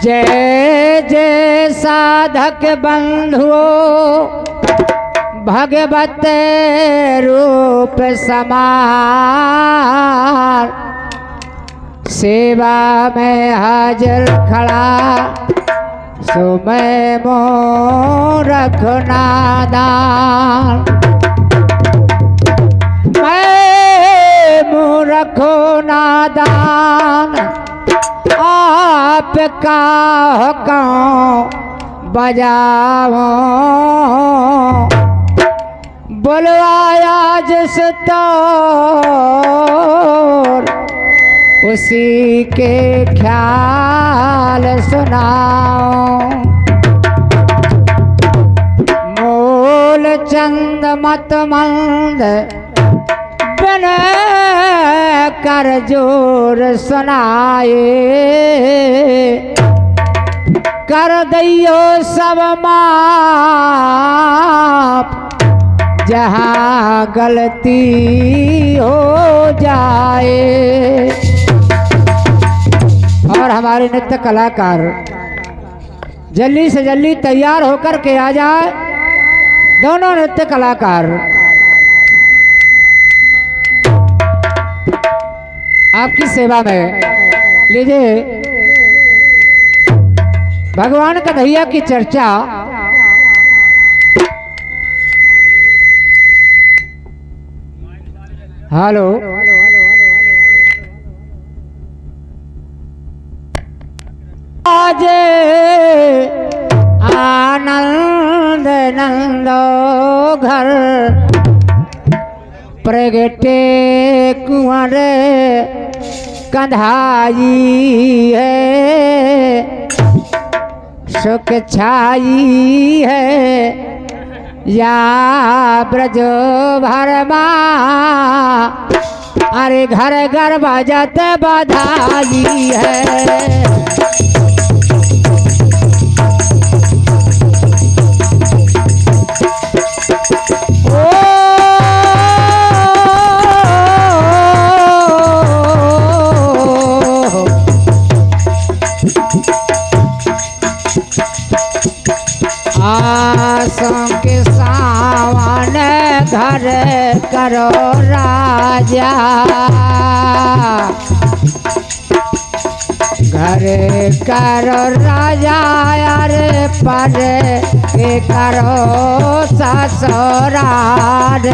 जय जय साधक बंधुओं भगवत रूप समार, सेवा में हाजिर खड़ा सो मैं मूरख नादान। मैं मूरख नादान आपका हुक्म बजाओ, बुलवाया जिस तौर उसी के ख्याल सुनाओ। मूल चंद मत मंद बिन कर जोर सुनाए, कर दियो सब माप जहाँ गलती हो जाए। और हमारे नृत्य कलाकार जल्दी से जल्दी तैयार होकर के आ जाए। दोनों नृत्य कलाकार आपकी सेवा में। लीजिए भगवान कन्हैया की चर्चा। हेलो, आज आनंद नंदो घर प्रगटे कुंवर कंधाई है, सुख छाई है या ब्रज भरमा। अरे घर घर बजत बधाई है। आसों के सावन घर करो राजा, घर करो राजा यारे पर के करो ससुराल।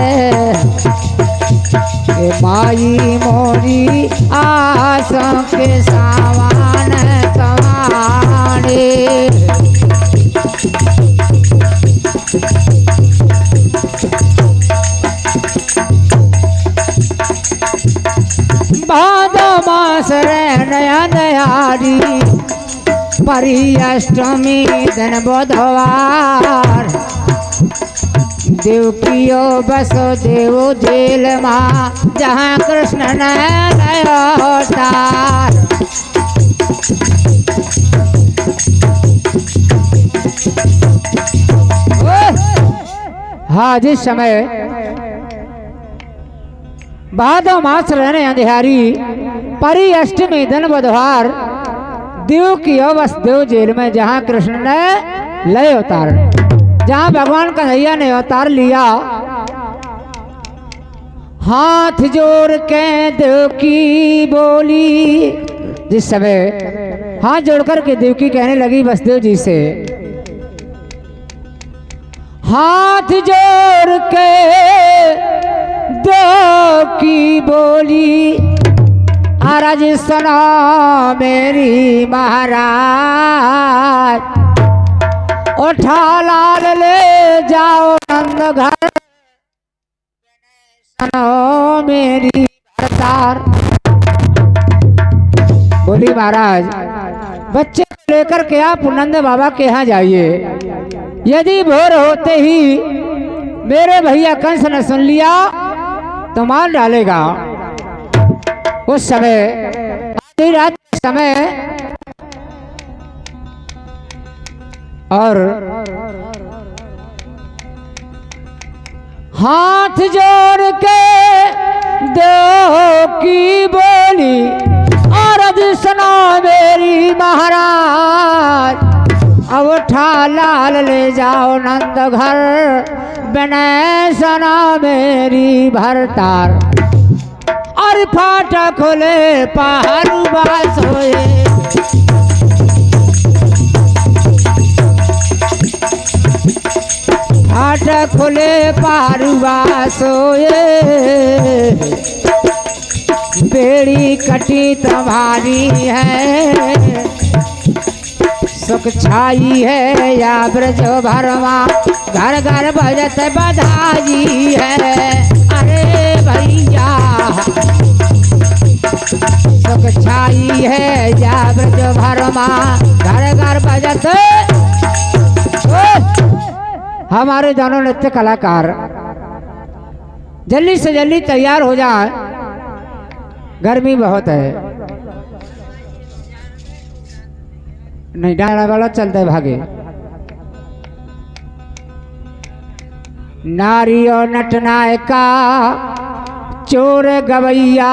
माई मोरी आसों के सावन तुम्हारे, भादो मास नया नयारी परी अष्टमी दिन बुधवार। देव कियो बसो देव जेल माँ जहाँ कृष्ण नया अवतार। हाँ, जिस समय भादो मास रहने अंधियारी परी अष्टमी दिन बुधवार, देव की बस देव जेल में जहाँ कृष्ण ने लय अवतार, जहाँ भगवान कन्हैया ने अवतार लिया। हाथ जोड़ के देव की बोली, जिस समय हाथ जोड़कर के देव की कहने लगी वसुदेव जी से, हाथ जोड़ के देव की बोली, आरज सुनो मेरी महाराज। उठा लाल ले जाओ नंद घर, सुनो मेरी भरतार। बोली महाराज, बच्चे को लेकर के आप नंद बाबा के यहाँ जाइए। यदि भोर होते ही मेरे भैया कंस ने सुन लिया तो मार डालेगा। उस समय आधी रात के समय और हाथ जोड़ के महाराज अब उठा लाल ले जाओ नंद घर बने सना मेरी भरतार और फाटा खोले पहाड़ू बासोए फाटा खोले पहाड़ू बासोए बेड़ी कटी तुम्हारी है सुख छाई है या ब्रज भरमा घर घर बजत बधाई है अरे भैया सुख छाई है या ब्रज भरमा घर घर बजत। हमारे दोनों नृत्य कलाकार जल्दी से जल्दी तैयार हो जाए, गर्मी बहुत है। नहीं डाला वाला चलते भागे। नारियो नटनायका चोर गवैया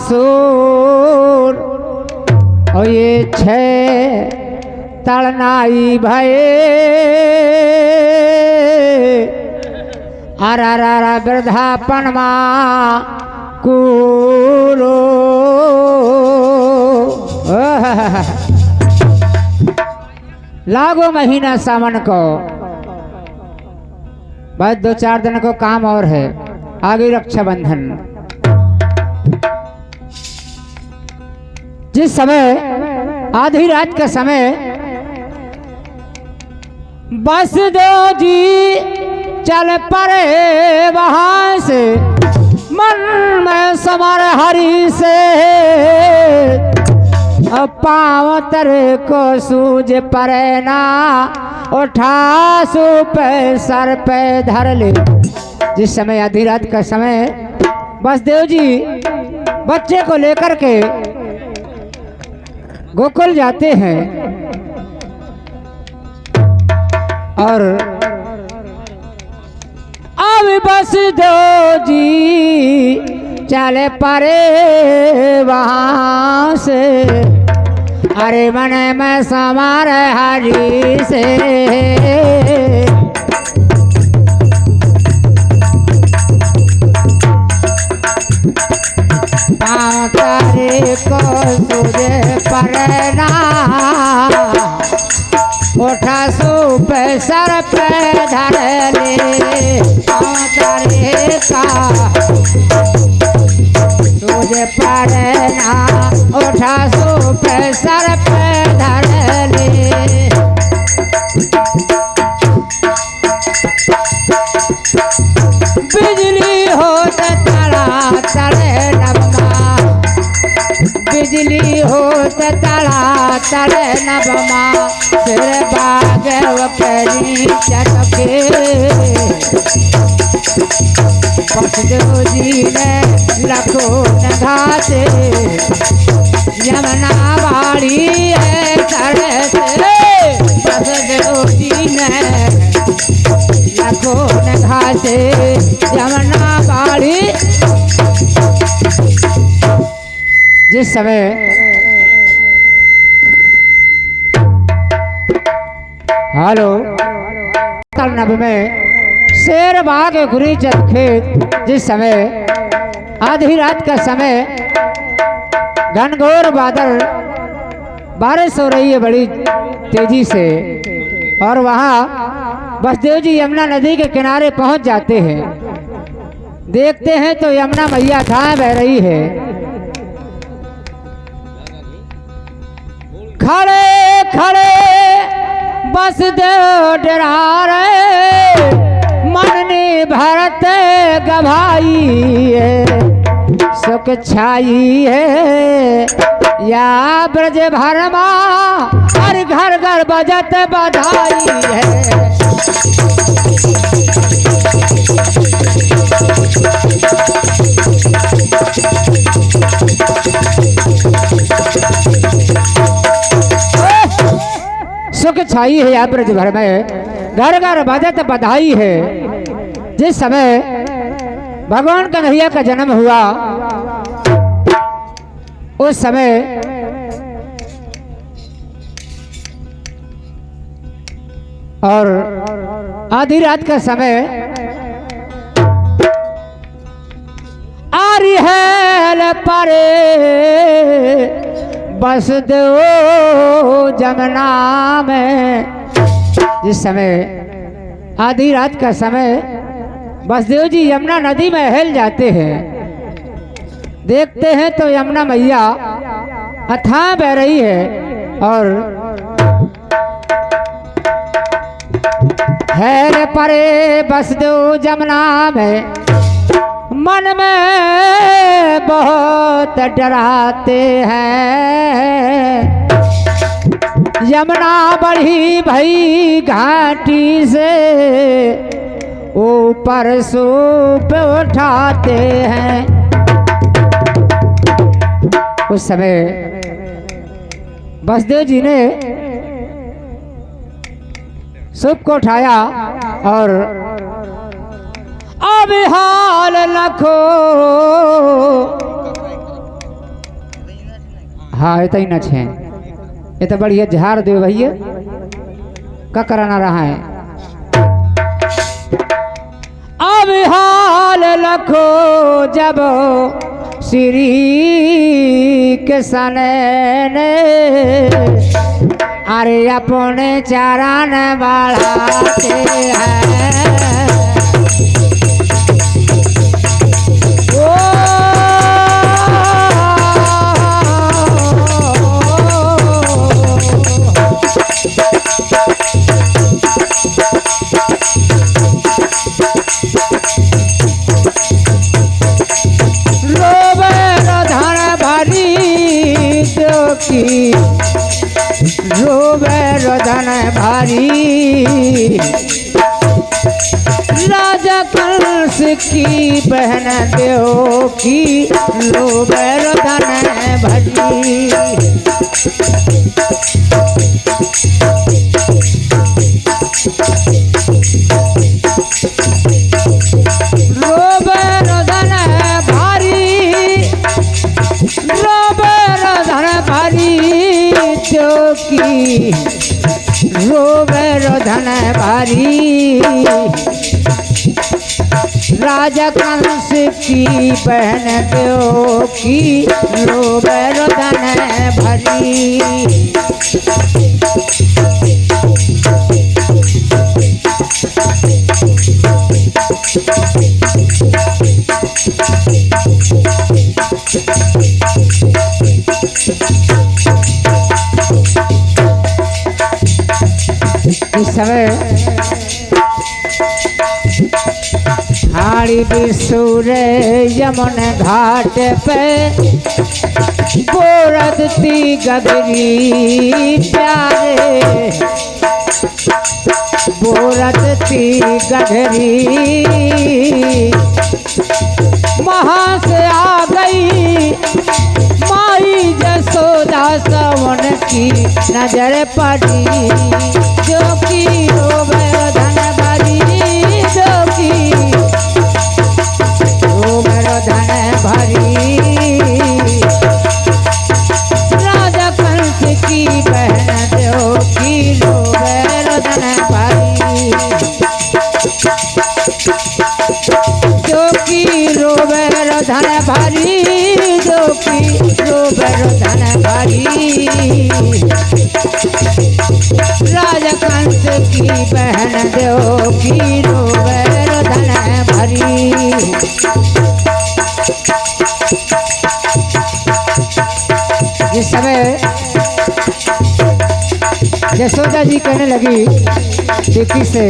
सूर और ये छे तड़नाई भये आरा वृद्धापन माँ कूरो लागो महीना सावन को बस 2-4 दिन को काम और है, आगे रक्षाबंधन। जिस समय आधी रात का समय बस दो जी चल पड़े वहां से मन में समर हरि से पाँव तरे को सूझ परे ना उठा सो पे सर पे धर ले। जिस समय आधी रात का समय बसदेव जी बच्चे को लेकर के गोकुल जाते हैं और अब बसदेव जी चले परे वहां से अरे मन में समार हरि से पाँव तारे को तुझे परना उठा सो पे सर पे धर ले पाँव तारे का तुझे परना उठा सो पे सर पे धर ले। बिजली हो तड़ा तड़े नबमा बिजली हो तड़ा तड़े नबमा सिर बागव परी चटके बसदेव जी ने लखो घासे यमुना बाड़ी है सड़े से बसदेव जी ने लखो घासे यमुना बाड़ी। जिस समय हेलो नब में शेर बाग गुरी चल खेत, जिस समय आधी रात का समय घनघोर बादल बारिश हो रही है बड़ी तेजी से और वहाँ बसदेव जी यमुना नदी के किनारे पहुँच जाते हैं। देखते हैं तो यमुना मैया कहाँ बह रही है। खड़े खड़े बसदेव डरा रहे मन ने भरत गभाई है सुख छाई है या ब्रज भरमा हर घर घर बजत बधाई है। सुख छाई है या ब्रज भर में घर घर बजत बधाई है। जिस समय भगवान कन्हैया का जन्म हुआ उस समय और आधी रात का समय आरी है परे बस दो जमुना में। जिस समय आधी रात का समय बसदेव जी यमुना नदी में हिल जाते हैं, देखते हैं तो यमुना मैया अथाह बह रही है और है परे बस दो जमुना में। मन में बहुत डराते हैं, यमुना बढ़ी भई घाटी से ऊपर सूप उठाते हैं। उस समय बसदेव जी ने सूप को उठाया और अब हाल लखो, हाँ इतना ही न छे, ये तो बढ़िया झाड़ दे भैया का कराना रहा है। अब हाल लखो जब श्री किशन ने अरे अपने चरण बढ़ाते हैं। रोवे रोदन भारी राजा कंस की बहन देव की रोवे रोदन भारी। रोवे रोदन भारी, रोवे रोदन भारी की रोवे रोदन भारी राजा कंस की बहन देव की रोवे रोदन भारी। इस समय हाड़ी बिसूरे यमुन घाट पे बोरदती गगरी प्यारे, बोरदती गगरी वहाँ से आ गई माई जसोदा सवन की नजर पड़ी, जो की रोवे रोदन भारी, जो की रोवे रोदन भारी राजा कंस की बहन देव की रोवे रोदन भारी, जो की रोवे रोदन भारी, जो की रोवे रोदन भारी राजा कंस की बहन देव की रोवे रोदन भारी। जिस समय यशोदा जी कहने लगी देखी से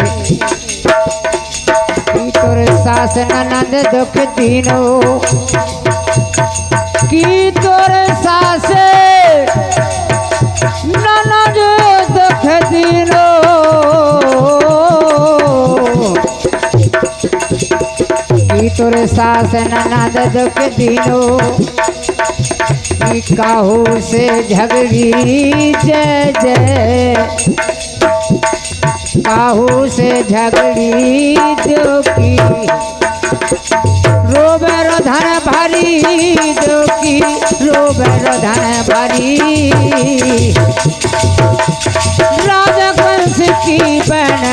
तोरे सास ननद दुख दीनो की, तोरे सास ननद दुख दीनो की, तोरे सास ननद दुख दीनो की, काहू से झगड़ी जय जय, काहू से झगड़ी जो की रोवे रोदन भारी, जो की रोवे रोदन भारी राजा कंस की बहन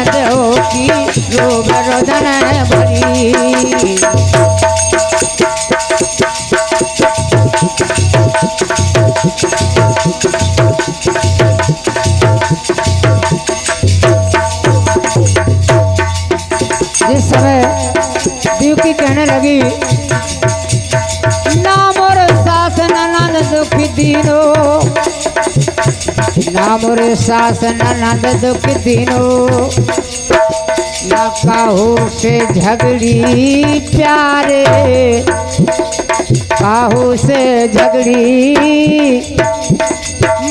की रोब रोदन भरी। जिस समय देवकी कहने लगी ना मोर सास ननद दुखी दीनो, ना मोर सास ननद दुखी दीनो, ना काहू से झगड़ी प्यारे, काहू से झगड़ी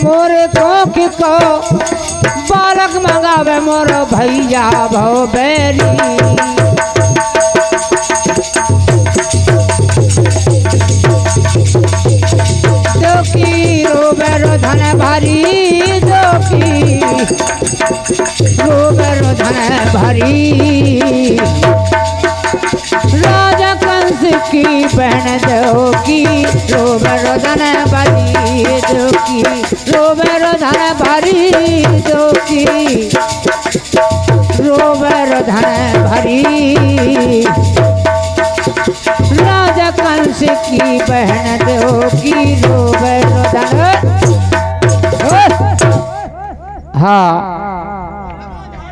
मोरे कोख को बालक मंगावे मोर भैया भव बैरी। जोकी रोबे रोधन भरी, जोकी रोबे रोधन भरी। राजा कंस की बहन जोकी रोबे रोधन भरी, जोकी रोबे रोधन भरी, जोकी रोबे रोधन भरी। राजा कंस की बहन जो